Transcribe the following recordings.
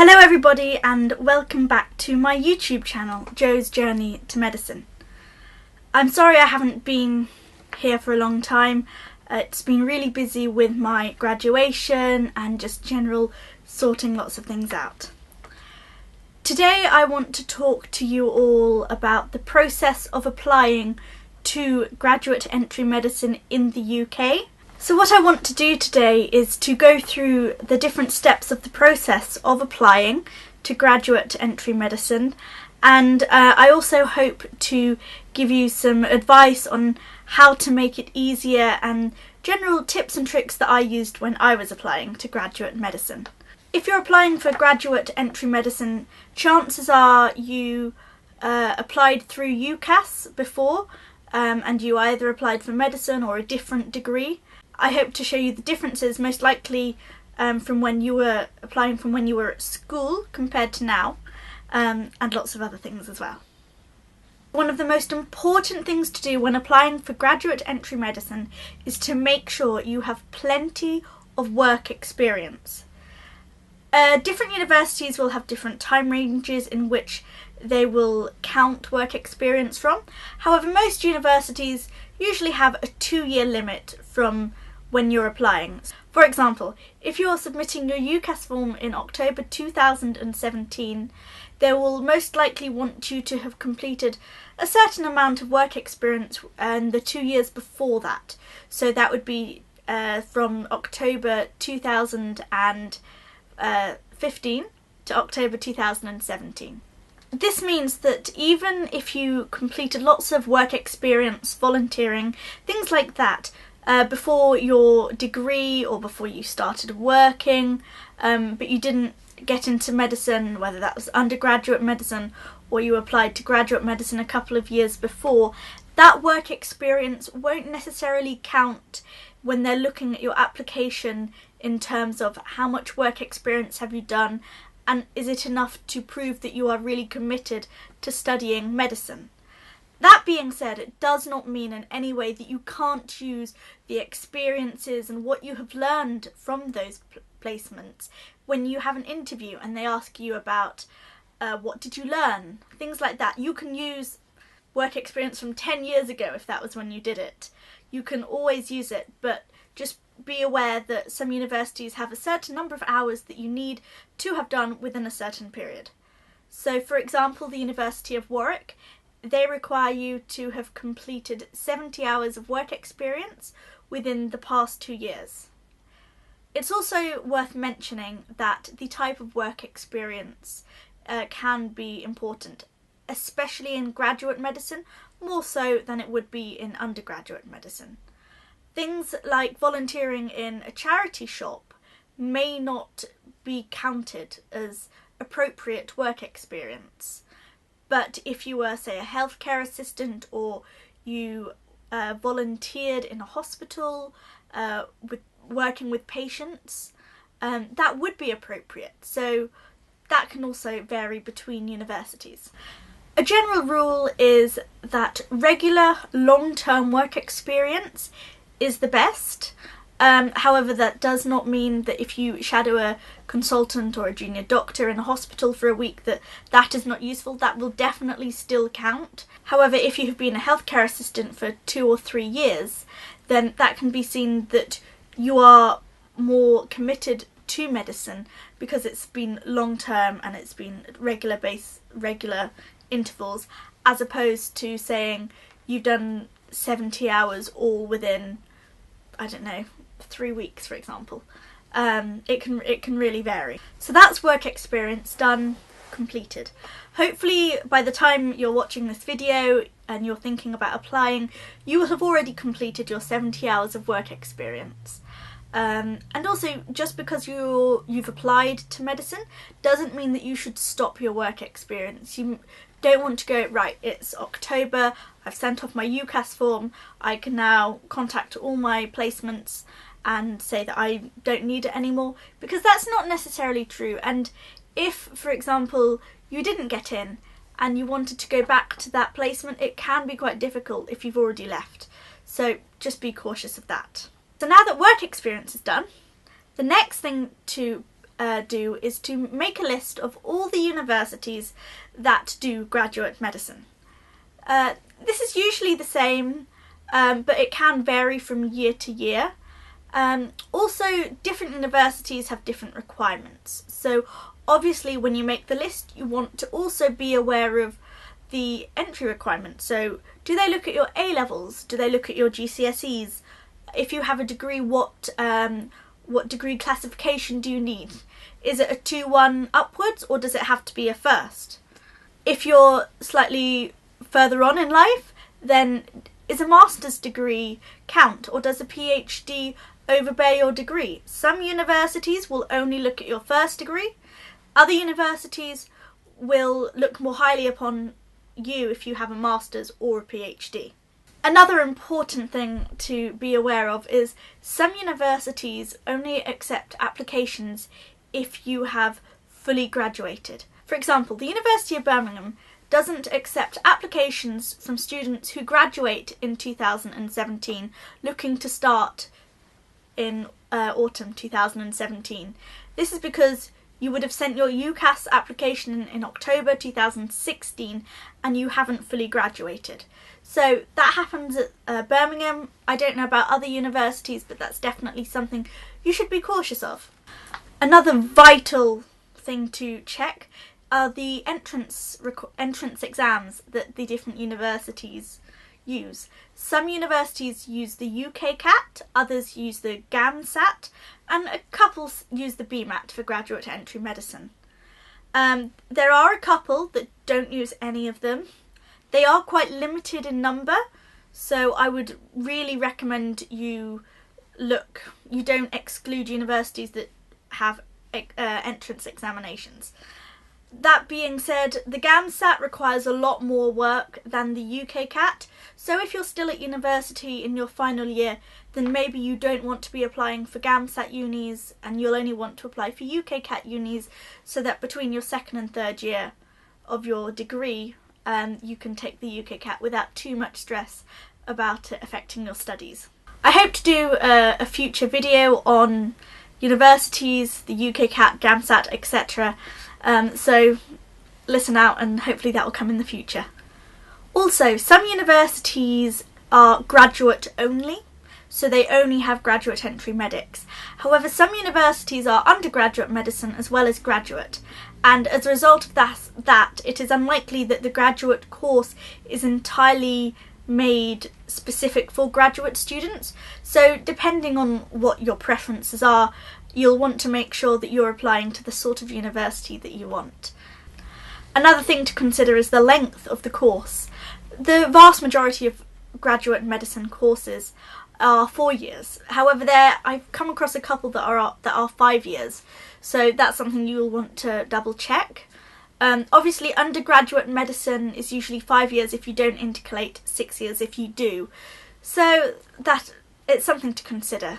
Hello everybody and welcome back to my YouTube channel, Jo's Journey to Medicine. I'm sorry I haven't been here for a long time. It's been really busy with my graduation and just general sorting lots of things out. Today I want to talk to you all about the process of applying to graduate entry medicine in the UK. So what I want to do today is to go through the different steps of the process of applying to graduate entry medicine, and I also hope to give you some advice on how to make it easier and general tips and tricks that I used when I was applying to graduate medicine. If you're applying for graduate entry medicine, chances are you applied through UCAS before, and you either applied for medicine or a different degree. I hope to show you the differences, most likely from when you were applying from when you were at school compared to now, and lots of other things as well. One of the most important things to do when applying for graduate entry medicine is to make sure you have plenty of work experience. Different universities will have different time ranges in which they will count work experience from. However, most universities usually have a 2-year limit from when you're applying. For example, if you're submitting your UCAS form in October 2017, they will most likely want you to have completed a certain amount of work experience in the 2 years before that. So that would be from October 2015 to October 2017. This means that even if you completed lots of work experience, volunteering, things like that, before your degree or before you started working, but you didn't get into medicine, whether that was undergraduate medicine or you applied to graduate medicine a couple of years before, that work experience won't necessarily count when they're looking at your application in terms of how much work experience have you done and is it enough to prove that you are really committed to studying medicine. That being said, it does not mean in any way that you can't use the experiences and what you have learned from those placements when you have an interview and they ask you about what did you learn, things like that. You can use work experience from 10 years ago if that was when you did it. You can always use it, but just be aware that some universities have a certain number of hours that you need to have done within a certain period. So for example, the University of Warwick, they require you to have completed 70 hours of work experience within the past 2 years. It's also worth mentioning that the type of work experience can be important, especially in graduate medicine, more so than it would be in undergraduate medicine. Things like volunteering in a charity shop may not be counted as appropriate work experience. But if you were, say, a healthcare assistant or you volunteered in a hospital working with patients, that would be appropriate. So that can also vary between universities. A general rule is that regular long-term work experience is the best. However, that does not mean that if you shadow a consultant or a junior doctor in a hospital for a week that is not useful. That will definitely still count. However, if you have been a healthcare assistant for 2 or 3 years, then that can be seen that you are more committed to medicine because it's been long term and it's been regular intervals, as opposed to saying you've done 70 hours all within, I don't know, 3 weeks, for example. It can really vary. So that's work experience done, completed. Hopefully by the time you're watching this video and you're thinking about applying, you will have already completed your 70 hours of work experience. And also, just because you've applied to medicine doesn't mean that you should stop your work experience. You don't want to go, right, it's October, I've sent off my UCAS form, I can now contact all my placements and say that I don't need it anymore, because that's not necessarily true. And if, for example, you didn't get in and you wanted to go back to that placement, it can be quite difficult if you've already left. So just be cautious of that. So now that work experience is done, the next thing to do is to make a list of all the universities that do graduate medicine. This is usually the same, but it can vary from year to year. Also, different universities have different requirements. So obviously when you make the list, you want to also be aware of the entry requirements. So do they look at your A-levels? Do they look at your GCSEs? If you have a degree, what degree classification do you need? Is it a 2-1 upwards, or does it have to be a first? If you're slightly further on in life, then is a master's degree count, or does a PhD overbear your degree? Some universities will only look at your first degree. Other universities will look more highly upon you if you have a master's or a PhD. Another important thing to be aware of is some universities only accept applications if you have fully graduated. For example, the University of Birmingham doesn't accept applications from students who graduate in 2017 looking to start in autumn 2017. This is because you would have sent your UCAS application in October 2016 and you haven't fully graduated. So that happens at Birmingham. I don't know about other universities, but that's definitely something you should be cautious of. Another vital thing to check are the entrance exams that the different universities use. Some universities use the UCAS, others use the GAMSAT, and a couple use the BMAT for graduate entry medicine. There are a couple that don't use any of them. They are quite limited in number, so I would really recommend you don't exclude universities that have entrance examinations. That being said, the GAMSAT requires a lot more work than the UCAS, so if you're still at university in your final year, then maybe you don't want to be applying for GAMSAT unis and you'll only want to apply for UCAS unis, so that between your second and third year of your degree you can take the UCAS without too much stress about it affecting your studies. I hope to do a future video on universities, the UCAS, GAMSAT, etc. So listen out, and hopefully that will come in the future. Also, some universities are graduate only, so they only have graduate entry medics. However, some universities are undergraduate medicine as well as graduate, and as a result of that it is unlikely that the graduate course is entirely made specific for graduate students. So depending on what your preferences are, you'll want to make sure that you're applying to the sort of university that you want. Another thing to consider is the length of the course. The vast majority of graduate medicine courses are 4 years. However, I've come across a couple that are 5 years, so that's something you'll want to double check. Obviously, undergraduate medicine is usually 5 years if you don't intercalate, 6 years if you do. So it's something to consider.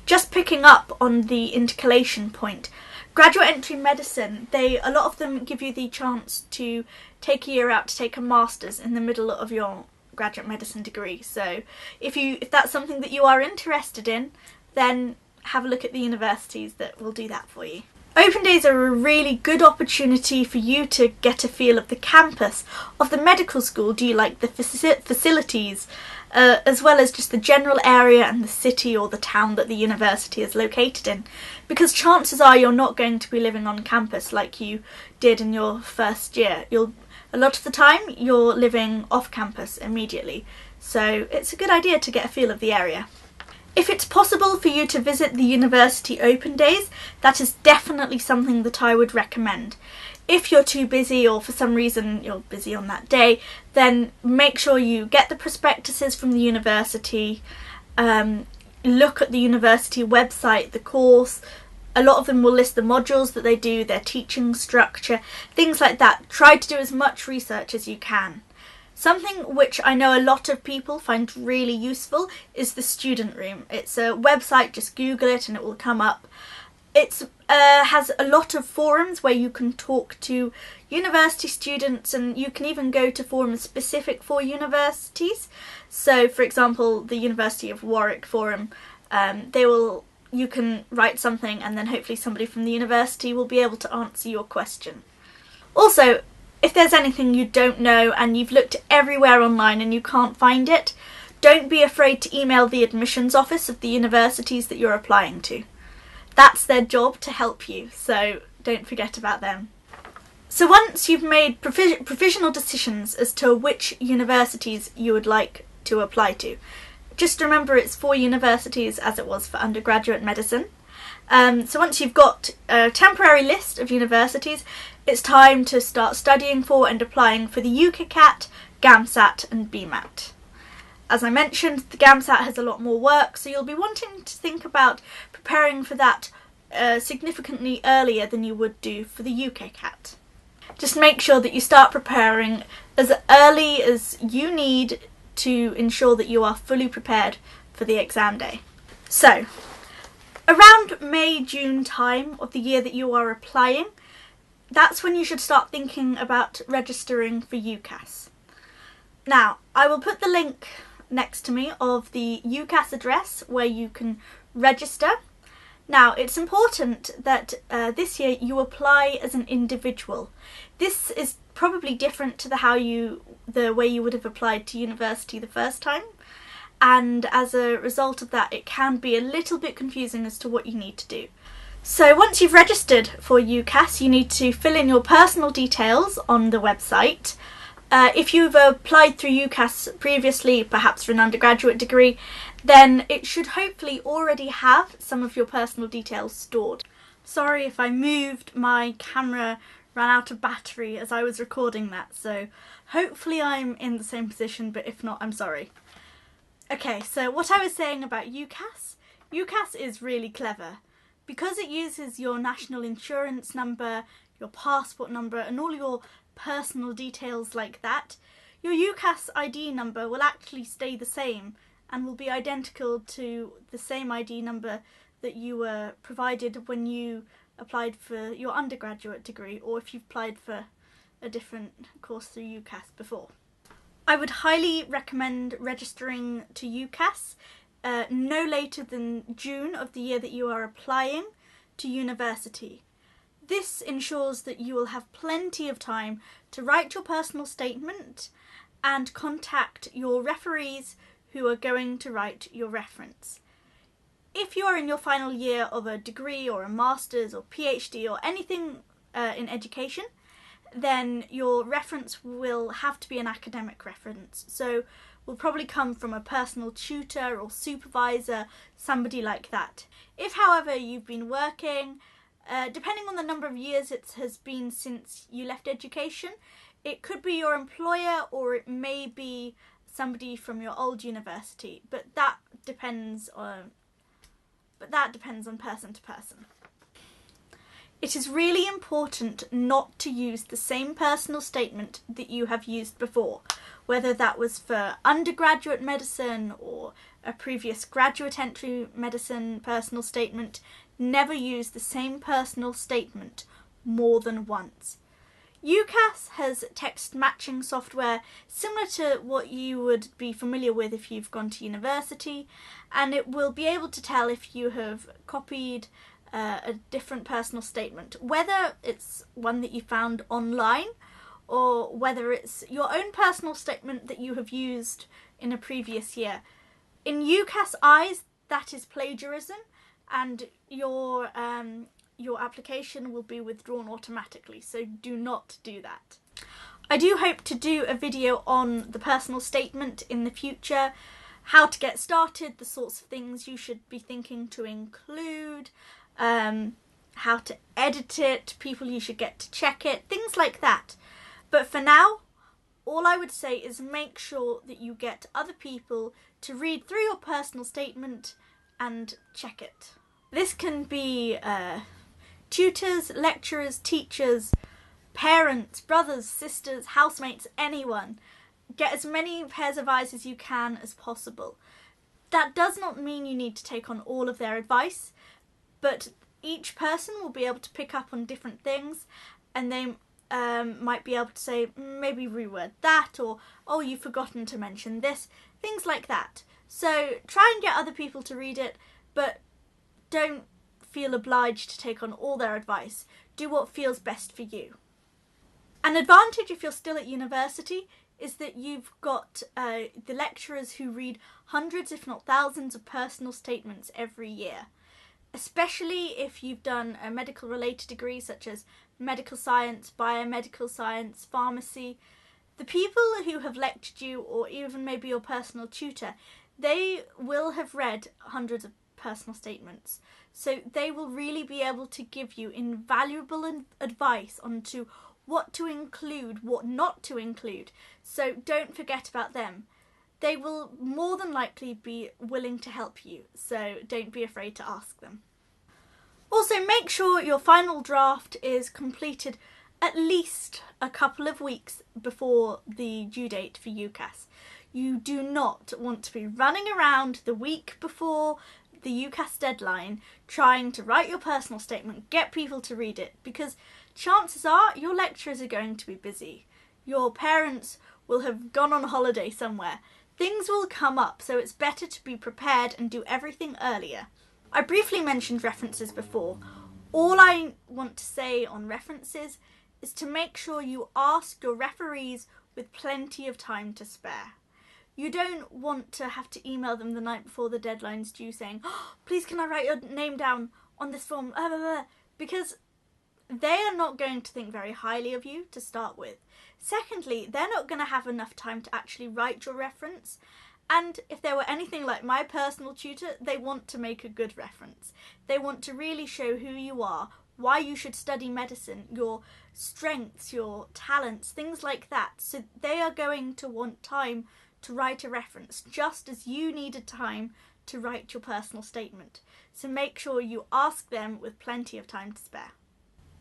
Just picking up on the intercalation point, graduate entry medicine, a lot of them give you the chance to take a year out to take a master's in the middle of your graduate medicine degree. So if that's something that you are interested in, then have a look at the universities that will do that for you. Open days are a really good opportunity for you to get a feel of the campus of the medical school. Do you like the facilities, as well as just the general area and the city or the town that the university is located in? Because chances are you're not going to be living on campus like you did in your first year. A lot of the time you're living off campus immediately, so it's a good idea to get a feel of the area. If it's possible for you to visit the university open days, that is definitely something that I would recommend. If you're too busy, or for some reason you're busy on that day, then make sure you get the prospectuses from the university, look at the university website, the course. A lot of them will list the modules that they do, their teaching structure, things like that. Try to do as much research as you can. Something which I know a lot of people find really useful is the student room. It's a website, just Google it and it will come up. It has a lot of forums where you can talk to university students, and you can even go to forums specific for universities. So for example, the University of Warwick forum, they will you can write something and then hopefully somebody from the university will be able to answer your question. Also, if there's anything you don't know and you've looked everywhere online and you can't find it, don't be afraid to email the admissions office of the universities that you're applying to. That's their job to help you, so don't forget about them. So once you've made provisional decisions as to which universities you would like to apply to, just remember it's 4 universities as it was for undergraduate medicine. So once you've got a temporary list of universities, it's time to start studying for and applying for the UCAS, GAMSAT and BMAT. As I mentioned, the GAMSAT has a lot more work, so you'll be wanting to think about preparing for that significantly earlier than you would do for the UCAS. Just make sure that you start preparing as early as you need to ensure that you are fully prepared for the exam day. So, around May-June time of the year that you are applying, that's when you should start thinking about registering for UCAS. Now, I will put the link next to me of the UCAS address where you can register. Now, it's important that this year you apply as an individual. This is probably different to the way you would have applied to university the first time, and as a result of that it can be a little bit confusing as to what you need to do. So once you've registered for UCAS, you need to fill in your personal details on the website. If you've applied through UCAS previously, perhaps for an undergraduate degree, then it should hopefully already have some of your personal details stored. Sorry if I moved, my camera ran out of battery as I was recording that, so hopefully I'm in the same position, but if not, I'm sorry. Okay, so what I was saying about UCAS. UCAS is really clever. Because it uses your national insurance number, your passport number and all your personal details like that, your UCAS ID number will actually stay the same and will be identical to the same ID number that you were provided when you applied for your undergraduate degree, or if you've applied for a different course through UCAS before. I would highly recommend registering to UCAS no later than June of the year that you are applying to university. This ensures that you will have plenty of time to write your personal statement and contact your referees who are going to write your reference. If you are in your final year of a degree or a master's or PhD or anything in education, then your reference will have to be an academic reference. So will probably come from a personal tutor or supervisor, somebody like that. If, however, you've been working, depending on the number of years it has been since you left education, it could be your employer or it may be somebody from your old university, but that depends on person to person. It is really important not to use the same personal statement that you have used before, whether that was for undergraduate medicine or a previous graduate entry medicine personal statement. Never use the same personal statement more than once. UCAS has text matching software similar to what you would be familiar with if you've gone to university, and it will be able to tell if you have copied a different personal statement, whether it's one that you found online or whether it's your own personal statement that you have used in a previous year. In UCAS eyes, that is plagiarism, and your application will be withdrawn automatically, so do not do that. I do hope to do a video on the personal statement in the future, how to get started, the sorts of things you should be thinking to include, how to edit it, people you should get to check it, things like that. But for now, all I would say is make sure that you get other people to read through your personal statement and check it. This can be tutors, lecturers, teachers, parents, brothers, sisters, housemates, anyone. Get as many pairs of eyes as you can as possible. That does not mean you need to take on all of their advice, but each person will be able to pick up on different things, and they might be able to say, maybe reword that, or, oh, you've forgotten to mention this, things like that. So try and get other people to read it, but don't feel obliged to take on all their advice. Do what feels best for you. An advantage if you're still at university is that you've got the lecturers who read hundreds if not thousands of personal statements every year. Especially if you've done a medical related degree such as medical science, biomedical science, pharmacy. The people who have lectured you, or even maybe your personal tutor, they will have read hundreds of personal statements. So they will really be able to give you invaluable advice onto what to include, what not to include. So don't forget about them. They will more than likely be willing to help you, so don't be afraid to ask them. Also, make sure your final draft is completed at least a couple of weeks before the due date for UCAS. You do not want to be running around the week before the UCAS deadline trying to write your personal statement, get people to read it, because chances are your lecturers are going to be busy. Your parents will have gone on holiday somewhere. Things will come up, so it's better to be prepared and do everything earlier. I briefly mentioned references before. All I want to say on references is to make sure you ask your referees with plenty of time to spare. You don't want to have to email them the night before the deadline's due saying, oh, please can I write your name down on this form, because they are not going to think very highly of you to start with. Secondly, they're not going to have enough time to actually write your reference. And if they were anything like my personal tutor, they want to make a good reference. They want to really show who you are, why you should study medicine, your strengths, your talents, things like that. So they are going to want time to write a reference, just as you needed time to write your personal statement. So make sure you ask them with plenty of time to spare.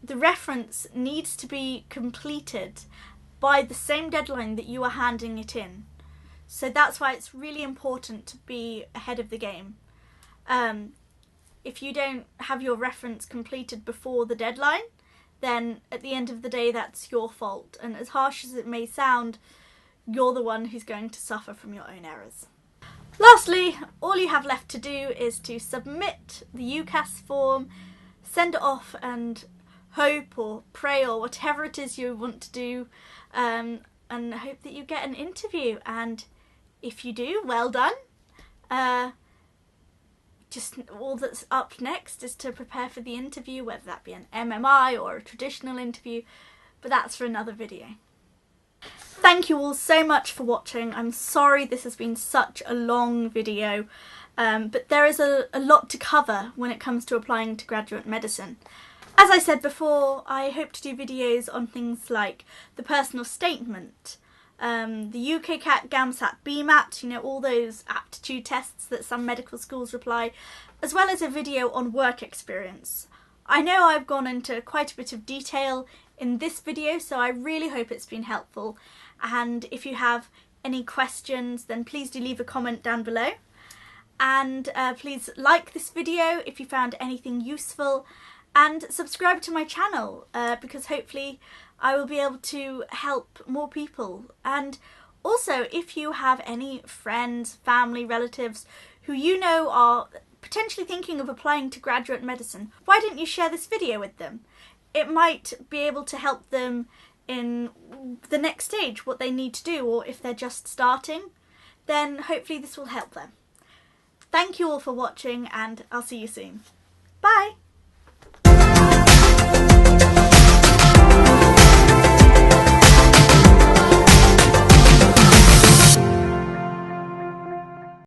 The reference needs to be completed by the same deadline that you are handing it in. So that's why it's really important to be ahead of the game. If you don't have your reference completed before the deadline, then at the end of the day that's your fault. And as harsh as it may sound, you're the one who's going to suffer from your own errors. Lastly, all you have left to do is to submit the UCAS form, send it off and hope or pray or whatever it is you want to do, and hope that you get an interview. And if you do, well done. Just all that's up next is to prepare for the interview, whether that be an MMI or a traditional interview, but that's for another video. Thank you all so much for watching. I'm sorry this has been such a long video, but there is a lot to cover when it comes to applying to graduate medicine. As I said before, I hope to do videos on things like the personal statement, the UCAS, GAMSAT, BMAT, you know, all those aptitude tests that some medical schools apply, as well as a video on work experience. I know I've gone into quite a bit of detail in this video, so I really hope it's been helpful. And if you have any questions, then please do leave a comment down below. And please like this video if you found anything useful, and subscribe to my channel because hopefully I will be able to help more people. And also, if you have any friends, family, relatives who you know are potentially thinking of applying to graduate medicine, why don't you share this video with them? It might be able to help them in the next stage, what they need to do, or if they're just starting, then hopefully this will help them. Thank you all for watching, and I'll see you soon. Bye!